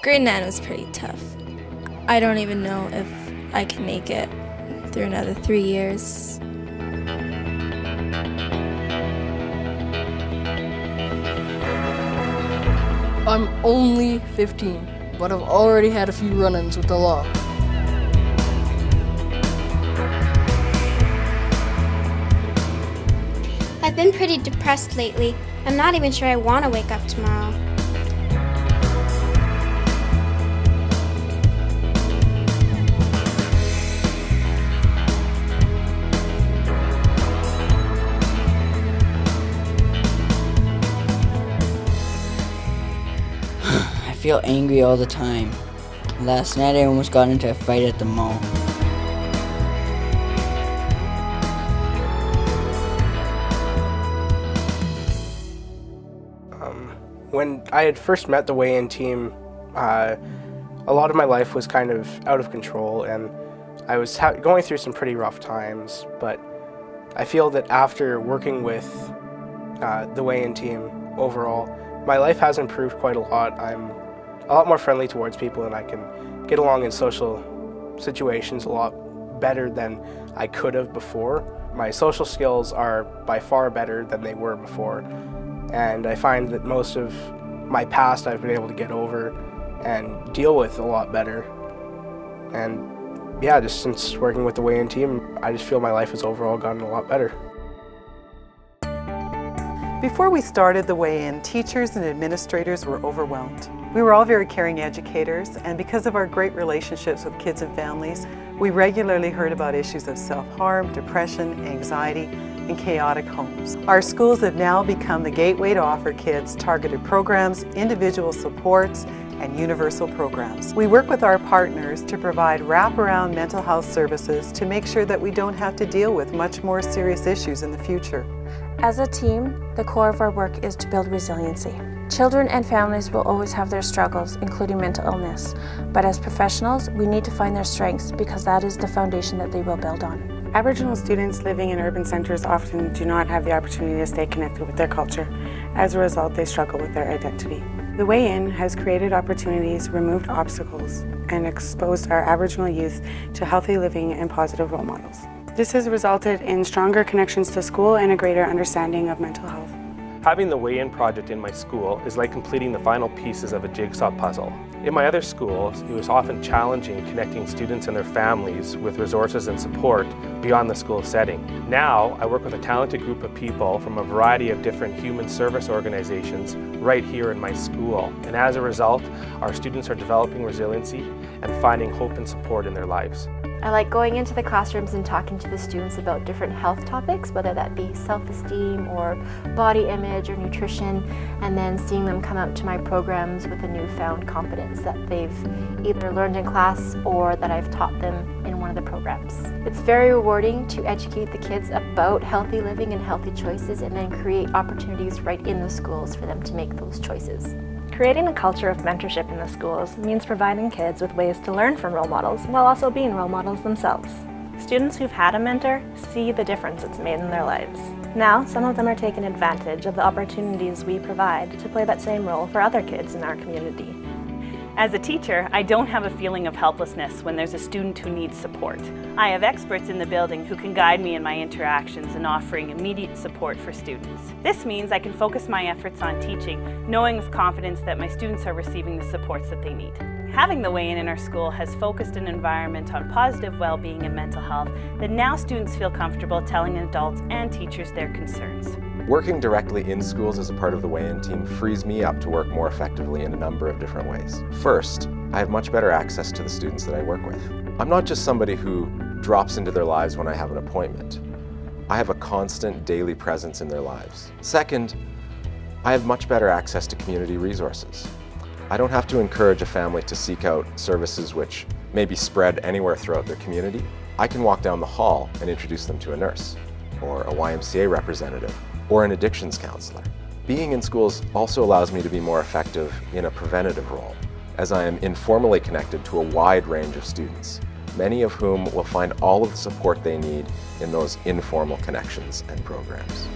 Grade 9 was pretty tough. I don't even know if I can make it through another 3 years. I'm only 15, but I've already had a few run-ins with the law. I've been pretty depressed lately. I'm not even sure I want to wake up tomorrow. I feel angry all the time. Last night I almost got into a fight at the mall. When I had first met the weigh-in team, a lot of my life was kind of out of control, and I was going through some pretty rough times, but I feel that after working with the weigh-in team overall, my life has improved quite a lot. I'm a lot more friendly towards people, and I can get along in social situations a lot better than I could have before. My social skills are by far better than they were before. And I find that most of my past I've been able to get over and deal with a lot better. And yeah, just since working with the weigh-in team, I just feel my life has overall gotten a lot better. Before we started the weigh-in, teachers and administrators were overwhelmed. We were all very caring educators, and because of our great relationships with kids and families, we regularly heard about issues of self-harm, depression, anxiety, and chaotic homes. Our schools have now become the gateway to offer kids targeted programs, individual supports, and universal programs. We work with our partners to provide wraparound mental health services to make sure that we don't have to deal with much more serious issues in the future. As a team, the core of our work is to build resiliency. Children and families will always have their struggles, including mental illness. But as professionals, we need to find their strengths because that is the foundation that they will build on. Aboriginal students living in urban centres often do not have the opportunity to stay connected with their culture. As a result, they struggle with their identity. The Weigh-In has created opportunities, removed obstacles, and exposed our Aboriginal youth to healthy living and positive role models. This has resulted in stronger connections to school and a greater understanding of mental health. Having the Weigh-In project in my school is like completing the final pieces of a jigsaw puzzle. In my other schools, it was often challenging connecting students and their families with resources and support beyond the school setting. Now, I work with a talented group of people from a variety of different human service organizations right here in my school. And as a result, our students are developing resiliency and finding hope and support in their lives. I like going into the classrooms and talking to the students about different health topics, whether that be self-esteem or body image or nutrition, and then seeing them come out to my programs with a newfound competence that they've either learned in class or that I've taught them in one of the programs. It's very rewarding to educate the kids about healthy living and healthy choices, and then create opportunities right in the schools for them to make those choices. Creating a culture of mentorship in the schools means providing kids with ways to learn from role models while also being role models themselves. Students who've had a mentor see the difference it's made in their lives. Now, some of them are taking advantage of the opportunities we provide to play that same role for other kids in our community. As a teacher, I don't have a feeling of helplessness when there's a student who needs support. I have experts in the building who can guide me in my interactions and offering immediate support for students. This means I can focus my efforts on teaching, knowing with confidence that my students are receiving the supports that they need. Having the Weigh-In in our school has focused an environment on positive well-being and mental health that now students feel comfortable telling adults and teachers their concerns. Working directly in schools as a part of the Weigh-In team frees me up to work more effectively in a number of different ways. First, I have much better access to the students that I work with. I'm not just somebody who drops into their lives when I have an appointment. I have a constant daily presence in their lives. Second, I have much better access to community resources. I don't have to encourage a family to seek out services which may be spread anywhere throughout their community. I can walk down the hall and introduce them to a nurse, or a YMCA representative, or an addictions counselor. Being in schools also allows me to be more effective in a preventative role, as I am informally connected to a wide range of students, many of whom will find all of the support they need in those informal connections and programs.